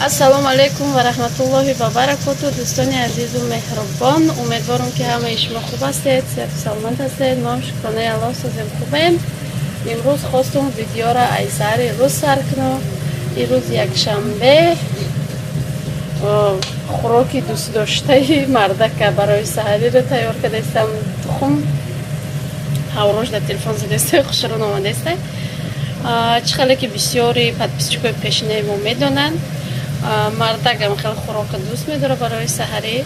السلام علیکم و رحمت الله و برکاته. دوستان عزیز و مهربان، امیدوارم که همه شما خوب هستید، صحت سلامت هستید. ما شکرانه الله سازم خوبیم. امروز خواستم ویدیو را از سر روز سر کنم. امروز یک شنبه، خوراکی دوست داشته مردک برای سحری را تیار کرده استم. تخم هوروش در تلفن زده است، خوشرون آمده است. چخیلی که بسیاری پدپسچکای پیشینه ما میدونن، مردک هم خیلی خوراک دوست میداره برای سحری.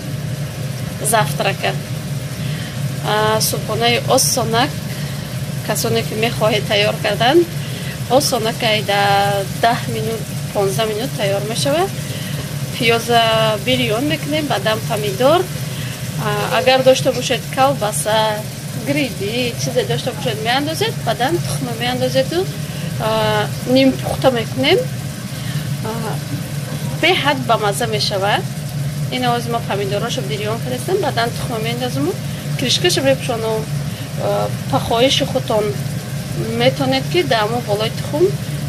زفترکه صبحانه آسانک، کسانی که میخواهید تیار کردن، آسانک در 10 minut 15 minut تیار میشود. پیاز بریون میکنیم، بعدم پمیدور، اگر داشته باشید کلباسه، گریدی چیزی داشته باشید میاندازید، بعدم تخم میاندازید و نیم پخته میکنیم. به حد با مزه میشود. این از ما پمیدوراشو بریون کردیم، بعدم تخم میاندازیم و کرشکش میپوشانم. پخواهش خودتون میتونید که دامو بالای تخم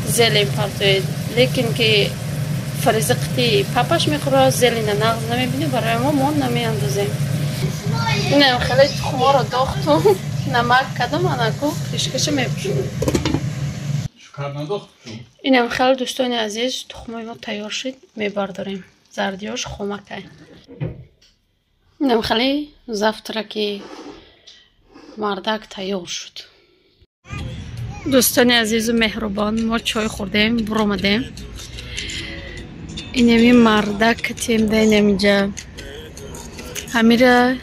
زلین پرتوید، لیکن که فرزقتی پاپاش میخوره زلین نغز نمیبینه، برای ما نمیاندازیم. اینم خیلی تخم ها رو داختم، نمک کدام انکو کرشکش میپوشانم. اینم خیلی دوستان عزیز، تخمای ما تیار شد، میبرداریم. زردیاش خمکه. اینم خیلی زفترکی مردک تیار شد. دوستان عزیز و مهربان، ما چای خوردیم، برآمدیم. اینمی مردک کتیم ده اینجا. همیرا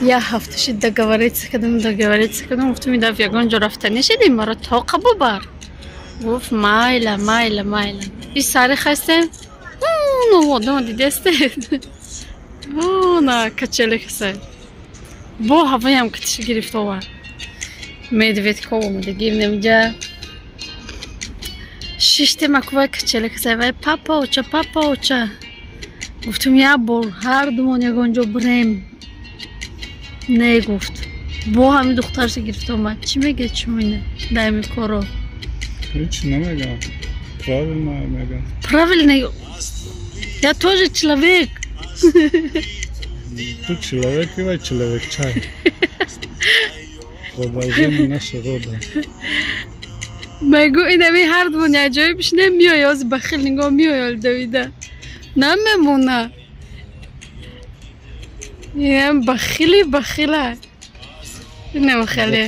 یه هفته شد دگوریت کردم گفتم این دفعه یگان جا رفتنی شدیم، مرا طاقه ببر. گفت مایلا این سری خستم. نه آدم دیده استید. نه کچلی خسته. با هوایی هم کتش گرفت آور. میدوید که اومده گیم نمیجا. شیشته مکوه کچلی خسته. وای پاپا اوچه. گفتم یه بار هر دومان یگانجا بریم. نه گفت. با همین دخترش گرفت آمد. چی میگه چی مینه؟ دایمی کارو. هیچ نمیگم. Правильно нее. Я тоже человек. Ты человек или человек чай? Продолжение нашего рода. Могу и на ми هر دو نجایبش نمیای از بخیل نگاه میای دویده. نمیمونه. اینم بخیله. اینم خیلی.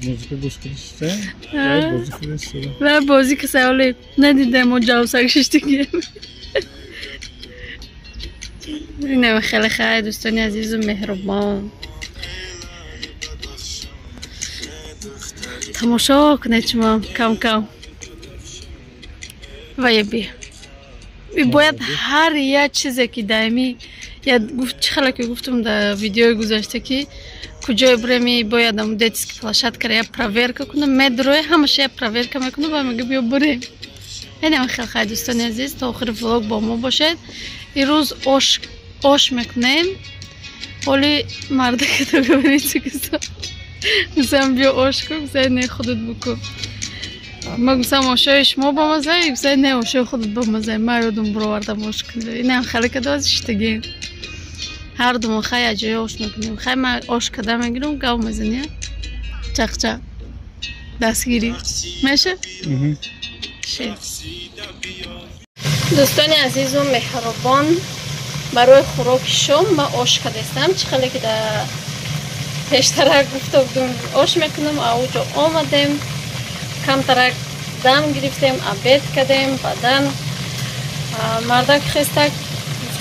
موزیک گوش کردی؟ نه بازی که سوالی ندیدم و جواب سرشش دیگه. اینم خیلی دوستانی عزیز و مهربان. تماشا کنید شما کم و یه بیا. باید هر یه چیزی که دائمی یا چخلا که گفتم در ویدیو گذاشته که کجای برمی باید هم دیتیس که فلاشت کرده یا پراورکا کنم، مدروی همشه یا پراورکا میکنم و میگه بیا بریم. این هم خیلی دوستان عزیز، تا آخر ولاگ با ما باشد. این روز آش میکنیم. حالی مرده که تو ببینید چی کسا گفتم بیا آش کن، گفتم نه خودت بکن. ما گفتم آشای شما با مزه، گفتم نه آشای خودت با مزه. ما یادم برآوردم آش کنم. این هم خیلی که داشت اشتگیم. هر دوم خیلی اجای آش میکنیم. خیلی من آش کده میگیرم گاو میزنیم. چق دستگیری میشه؟ دوستان عزیز و مهربان، برای خوراک شام من آش کده استم. چخیلی که در پیشترک گفته بودم آش میکنم. اوجا آمدیم، کم ترک دم گرفتیم، عبید کدیم. بعدن مردک خستک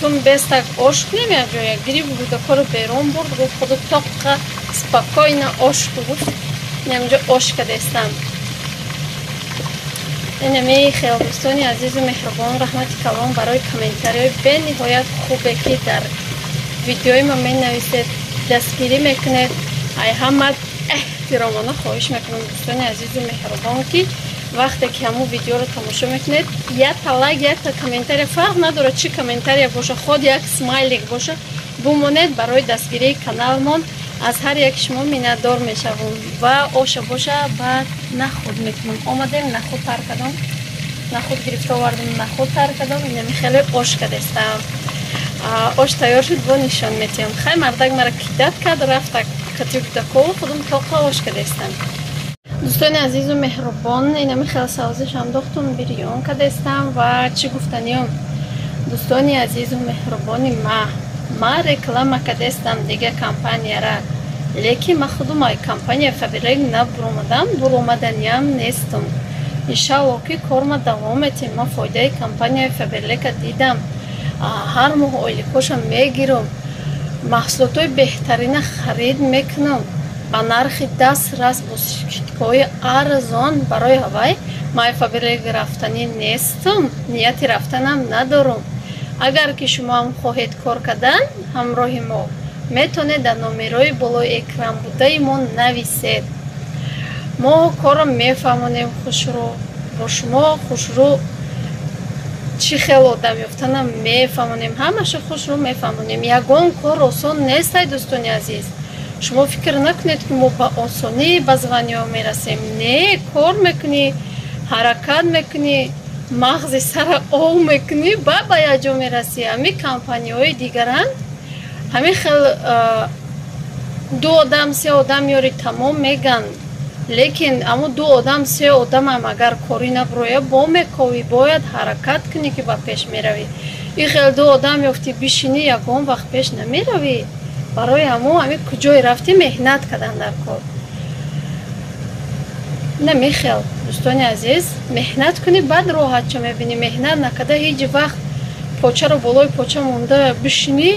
گفتم بیستک آش کنیم. یک جای گریب بود کارو بیرون برد، گفت خودت طاقه سپاکاینا آش کو. گفت اینجا آش کده استم. اینمی خیلی دوستانی عزیز و مهربان، رحمت کلام برای کامنتاری های به نهایت خوبه که در ویدیوی ما می نویسید، دستگیری میکنید. ای همه احترامانه خواهش میکنم دوستان عزیز و مهربان که وقتی که همون ویدیو رو تماشا میکنید یا تا لایک یا تا کامنتاری، فرق نداره چی کامنتاری باشه، خود یک سمایلیک باشه، بمونید. برای دستگیری کانالمون از هر یک شما میندار میشوم و آش باشه بعد نخود میکنم. آمدیم نخود پر کردم. нахуд гирифта овардам, нахуд тар кардам, инами хеле ош кадестам. Ош тайёр шуд, бо нишон метиҳам. Хай мардак мара кидат кард, рафта катюктаков, худам тоқа ош кадестам. дӯстони азизу меҳрубон, инами хеле савзишам дохтум бирён кадестам ва чӣ гуфтаниём. дӯстони азизу меҳрубони ма реклама кадестам дига компанияра, лекин ма худум ай компания Faberlic набуромадам, буромаданиям нестум. иншалло ки корма давом метем. Ма фоидаи компанияи Faberlic-а дидам. ҳар моҳ ойликоша мегирам, маҳсулотҳои беҳтарина харид мекунам ба нархи дастрас бо шиткои арзон. барои ҳавай май Faberlic рафтанӣ нестум, нияти рафтанам надорам. агар ки шумоам хоҳед кор кардан ҳамроҳи мо метавонед дар номерои болои экран будаи мо нависед. мо корро мефаҳмонем, хушрӯ бо шумо хушрӯ чӣ хел одам ёфтанам мефаҳмонем, ҳамаша хушрӯ мефаҳмонем. ягон кор осон нестай дӯстони азиз. шумо фикр накунед ки мо ба осонӣ ба званиё мерасем. не, кор мекунӣ, ҳаракат мекунӣ, мағзи сара ов мекунӣ, ба яҷо мерасӣ. ҳамин компанияҳои дигаранд, ҳамин хел ду одам се одам ёри тамом меган, лекин аммо ду одам се одамам агар корӣ набуроя бо мековӣ, бояд ҳаракат кунӣ ки ба пеш меравӣ. ин хел ду одам ёфтӣ бишинӣ, ягон вақт пеш намеравӣ. барои ҳамо ҳамин куҷое рафтӣ меҳнат кардан дар кор. намехел дӯстони азиз, меҳнат кунӣ, баъд роҳатчо мебинӣ. меҳнат накарда ҳеҷ вақт почаро болои поча монда бишинӣ,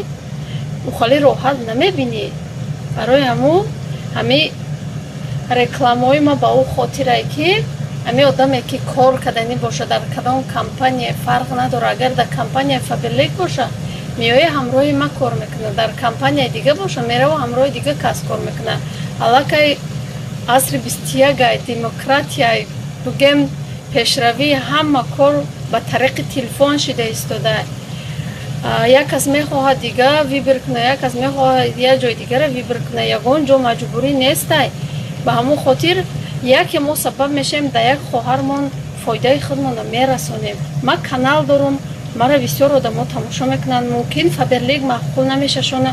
ухали роҳат намебинӣ. барои ҳамо ҳамин рекламаҳои ма ба ӯ хотирае ки ҳамин одаме ки кор карданӣ боша дар кадом компания фарқ надора. агар дар компанияи Faberlic боша меоя ҳамроҳи ма кор мекуна, дар компанияи дига боша мерава ҳамроҳи дига кас кор мекуна. аллакай асри 21 демократияй бугем пешравии ҳама кор ба тариқи телефон шуда истода. як кас мехоҳад дига вибр куна, як кас мехоҳад як ҷои дигара вибр куна. ягон ҷо маҷбурӣ нестай. ба ҳамон хотир яке мо сабаб мешавем дар як хоҳармон фоидаи худмонро мерасонем. ма канал дорам, мара бисёр одамо тамошо мекунанд. мумкин Faberlic маъқул намешашона,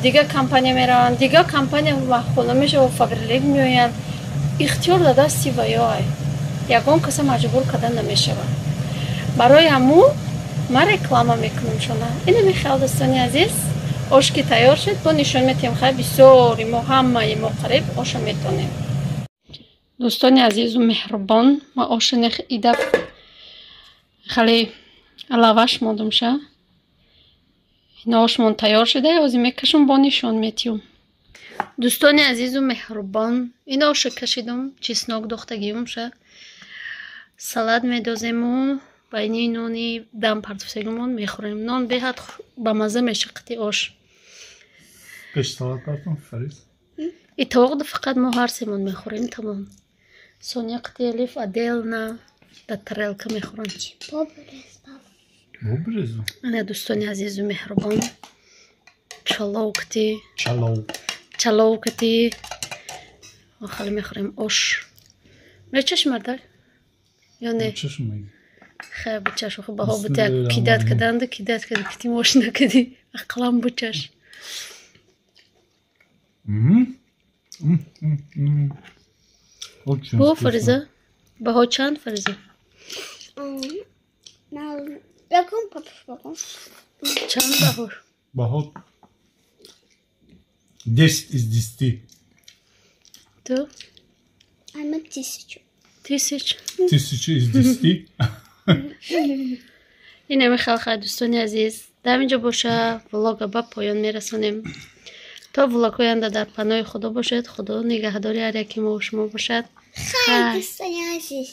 дига компания мераванд, дига компания маъқул намешава, Faberlic меоянд. ихтиёр дар дасти ваёай. ягон каса маҷбур карда намешавад. барои ҳамо ма реклама мекунам шона. ина мехел дӯстони азиз, ош ки тайёр шуд, бо нишон метиҳем. хай бисёри мо ҳамаи мо қариб оша метонем. дӯстони азизу меҳрубон, ма ошини ида хеле лаваш модумша. ина ошмон тайёр шуда, ҳозир мекашам, бо нишон метиҳам. дӯстони азизу меҳрубон, ина оша кашидам, чеснок дохтагиёмша. салат медозему, байни нони дам партофсегимон мехӯрем. нон беҳад ба маза меша қити ош. Пеш салат бартон Фарис. итоғ фақат мо ҳар семон мехӯрем тамом. Соня қити алиф аделна да тарелка мехӯрам. Бобрезу. ина дӯстони азизу меҳрубон, чалов қити. Чалов қити. хеле мехӯрем ош. мечаш мардак? ё не? Чашмай. خیر بچش خب به ها بده کیدت کدند کیدت کد کتی موش نکدی اقلام بچش بو فرزه به ها چند فرزه یکم پاپش بکن چند به ها 10 из 10 تو اما 1000 из 10 این میخواد خیلی دوستانی عزیز در اینجا باشه ولاگ با پایان میرسونیم. تا ولاگ آینده در پناه خدا باشد. خدا نگهداری هر یکی ما و شما باشد. خیلی دوستانی عزیز.